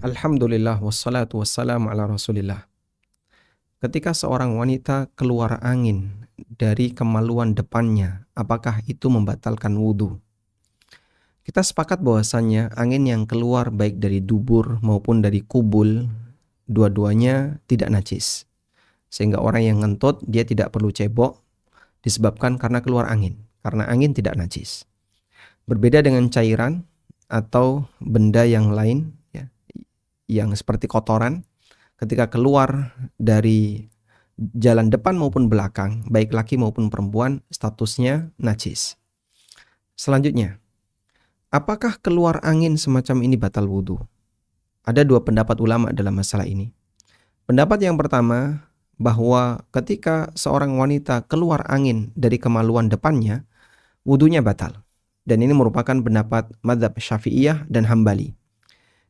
Alhamdulillah wassalatu wassalamu ala Rasulillah. Ketika seorang wanita keluar angin dari kemaluan depannya, apakah itu membatalkan wudhu? Kita sepakat bahwasannya angin yang keluar baik dari dubur maupun dari kubul, dua-duanya tidak najis. Sehingga orang yang ngentut dia tidak perlu cebok disebabkan karena keluar angin. Karena angin tidak najis. Berbeda dengan cairan atau benda yang lain ya, yang seperti kotoran, ketika keluar dari jalan depan maupun belakang, baik laki maupun perempuan, statusnya najis. Selanjutnya, apakah keluar angin semacam ini batal wudhu? Ada dua pendapat ulama dalam masalah ini. Pendapat yang pertama, bahwa ketika seorang wanita keluar angin dari kemaluan depannya, wudhunya batal. Dan ini merupakan pendapat mazhab Syafi'iyah dan Hambali.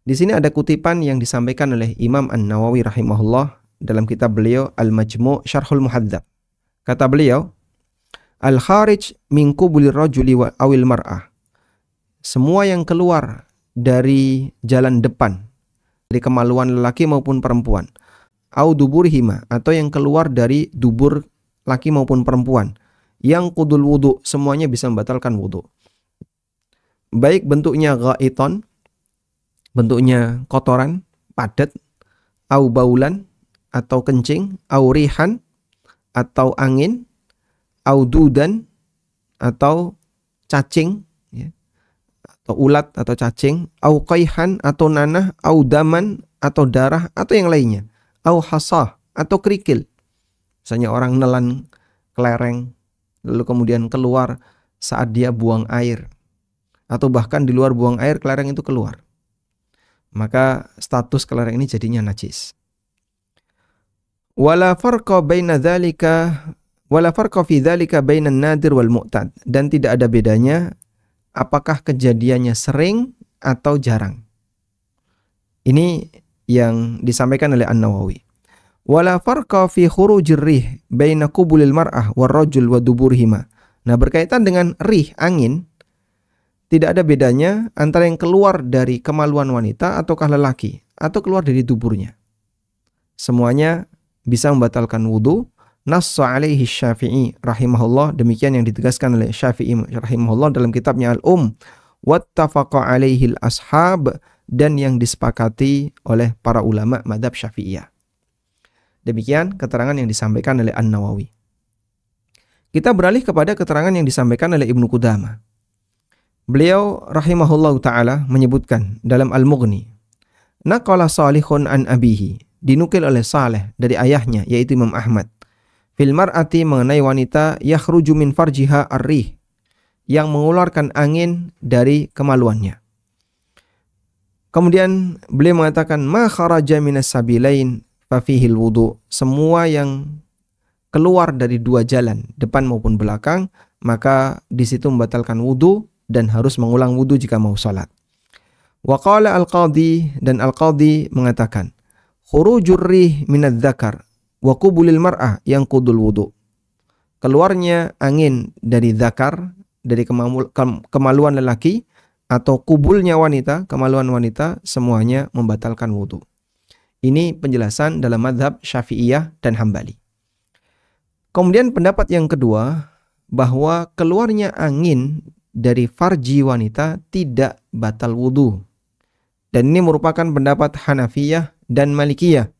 Di sini ada kutipan yang disampaikan oleh Imam An-Nawawi rahimahullah dalam kitab beliau Al-Majmu' Syarhul Muhadzab. Kata beliau, Al-kharij min qubulir rajuli wa awil mar'ah. Semua yang keluar dari jalan depan, dari kemaluan lelaki maupun perempuan, au duburihima, atau yang keluar dari dubur laki maupun perempuan, yang qudul wudu, semuanya bisa membatalkan wudu. Baik bentuknya ghaiton, bentuknya kotoran, padat, au baulan, atau kencing, au rihan, atau angin, au dudan, atau cacing, ya, atau ulat atau cacing, au qaihan, atau nanah, au daman, atau darah, atau yang lainnya, au hasah, atau kerikil. Misalnya orang nelan kelereng, lalu kemudian keluar saat dia buang air, atau bahkan di luar buang air kelereng itu keluar, maka status kelereng ini jadinya najis. Wala farqa fi dzalika bainan nadir wal mu'tad, dan tidak ada bedanya apakah kejadiannya sering atau jarang. Ini yang disampaikan oleh An-Nawawi. Wala farqa fi khurujir rih baina qubulil mar'ah war rajul wa duburihima. Nah, berkaitan dengan rih, angin, tidak ada bedanya antara yang keluar dari kemaluan wanita ataukah lelaki, atau keluar dari duburnya. Semuanya bisa membatalkan wudu. Nassa alaihi Syafi'i rahimahullah, demikian yang ditegaskan oleh Syafi'i rahimahullah dalam kitabnya Al-Um. Wattafaqa alaihi al-ashab, dan yang disepakati oleh para ulama mazhab Syafi'iyah. Demikian keterangan yang disampaikan oleh An-Nawawi. Kita beralih kepada keterangan yang disampaikan oleh Ibnu Qudamah. Beliau rahimahullahu ta'ala menyebutkan dalam Al-Mughni, naqala Salihun an abihi, dinukil oleh Saleh dari ayahnya yaitu Imam Ahmad, fil mar'ati, mengenai wanita, yakhruju min farjiha ar-rih, yang mengeluarkan angin dari kemaluannya. Kemudian beliau mengatakan, ma kharaja minas sabilain fa fihil wudu, semua yang keluar dari dua jalan, depan maupun belakang, maka di situ membatalkan wudu dan harus mengulang wudu jika mau salat. Wa qala al-qadhi, dan al-qadhi mengatakan, khurujur rih minadz dzakar wa qubulil mar'ah yang qudul wudu. Keluarnya angin dari dzakar, dari kemaluan lelaki, atau kubulnya wanita, kemaluan wanita, semuanya membatalkan wudu. Ini penjelasan dalam mazhab Syafi'iyah dan Hambali. Kemudian pendapat yang kedua, bahwa keluarnya angin dari farji wanita tidak batal wudu. Dan ini merupakan pendapat Hanafiyah dan Malikiyah.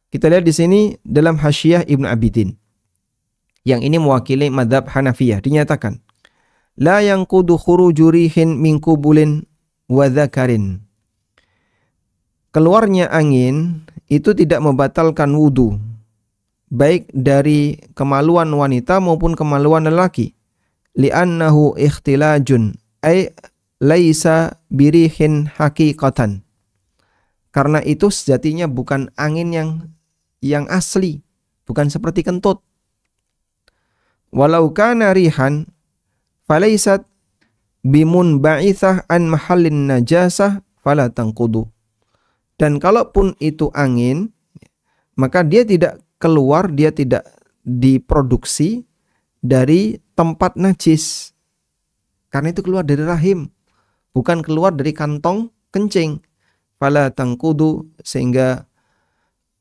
Kita lihat di sini dalam Hasyiyah Ibnu Abidin. Yang ini mewakili mazhab Hanafiyah. Dinyatakan, la yanqudu khuruju rihin min qubulin wa dzakarin. Keluarnya angin itu tidak membatalkan wudu, baik dari kemaluan wanita maupun kemaluan lelaki. Li'annahu ikhtilajun ay laisa birihin haqiqatan. Karena itu sejatinya bukan angin yang asli, bukan seperti kentut. Walau kana rihan falaisat bimun ba'ithah an mahallin najasah fala tanqudu. Dan kalaupun itu angin, maka dia tidak keluar, dia tidak diproduksi dari tempat najis. Karena itu keluar dari rahim, bukan keluar dari kantong kencing. fala tanqudu, sehingga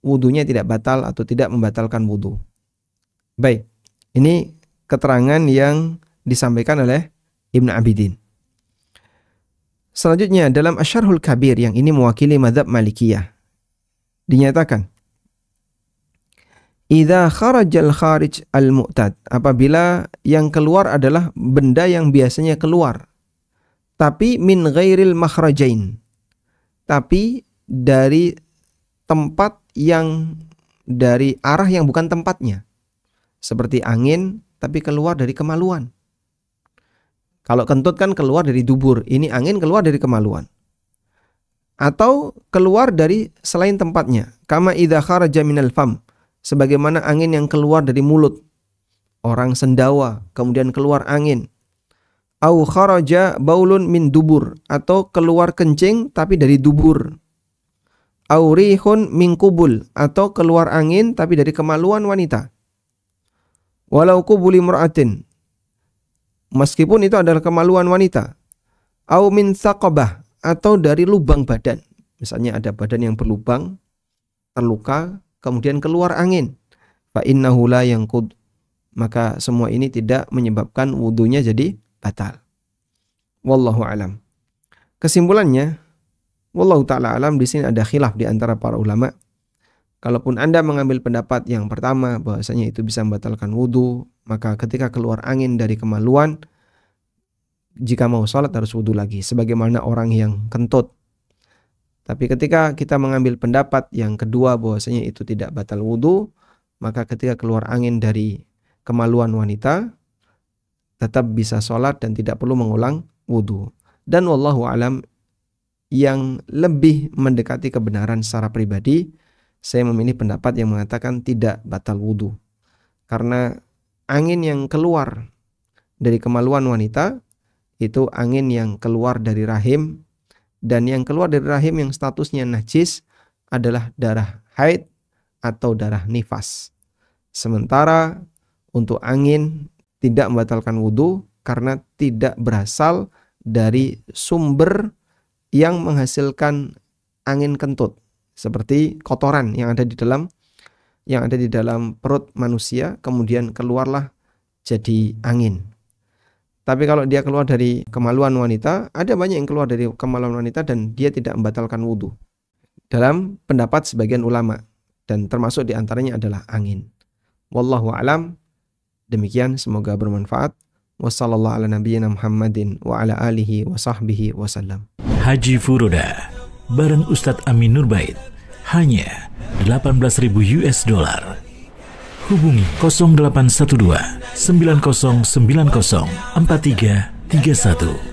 wudunya tidak batal atau tidak membatalkan wudu. Baik, ini keterangan yang disampaikan oleh Ibn Abidin. Selanjutnya dalam Asyarhul Kabir yang ini mewakili mazhab Malikiyah, dinyatakan idza kharajal kharij al-mu'tad, apabila yang keluar adalah benda yang biasanya keluar, tapi min ghairil makhrajain, tapi dari tempat yang dari arah yang bukan tempatnya. Seperti angin tapi keluar dari kemaluan. Kalau kentut kan keluar dari dubur, ini angin keluar dari kemaluan. Atau keluar dari selain tempatnya, kama idza kharaja minal fam, sebagaimana angin yang keluar dari mulut. Orang sendawa kemudian keluar angin. Au kharaja baulun min dubur, atau keluar kencing tapi dari dubur. Au rihun min qubul, atau keluar angin tapi dari kemaluan wanita. Walau qubuli mur'atin, meskipun itu adalah kemaluan wanita. Au min saqabah, atau dari lubang badan. Misalnya ada badan yang berlubang, terluka, kemudian keluar angin. Fa innahu la yanqud, maka semua ini tidak menyebabkan wudunya jadi batal. Wallahu alam. Kesimpulannya, wallahu taala alam, di sini ada khilaf di antara para ulama. Kalaupun Anda mengambil pendapat yang pertama bahwasanya itu bisa membatalkan wudu, maka ketika keluar angin dari kemaluan, jika mau sholat harus wudu lagi, sebagaimana orang yang kentut. Tapi ketika kita mengambil pendapat yang kedua bahwasanya itu tidak batal wudu, maka ketika keluar angin dari kemaluan wanita, tetap bisa sholat dan tidak perlu mengulang wudu. Dan wallahu alam, yang lebih mendekati kebenaran secara pribadi, saya memilih pendapat yang mengatakan tidak batal wudu. Karena angin yang keluar dari kemaluan wanita itu angin yang keluar dari rahim, dan yang keluar dari rahim yang statusnya najis adalah darah haid atau darah nifas. Sementara untuk angin tidak membatalkan wudu karena tidak berasal dari sumber yang menghasilkan angin kentut, seperti kotoran yang ada di dalam perut manusia kemudian keluarlah jadi angin. Tapi kalau dia keluar dari kemaluan wanita, ada banyak yang keluar dari kemaluan wanita dan dia tidak membatalkan wudu, dalam pendapat sebagian ulama, dan termasuk di antaranya adalah angin. Wallahu alam. Demikian, semoga bermanfaat. Wassallallahu ala nabiyyina Muhammadin wa ala alihi wa sahbihi wasallam. Haji Furoda bareng Ustadz Amin Nurbait hanya $18.000. Hubungi 0812 9090 4331.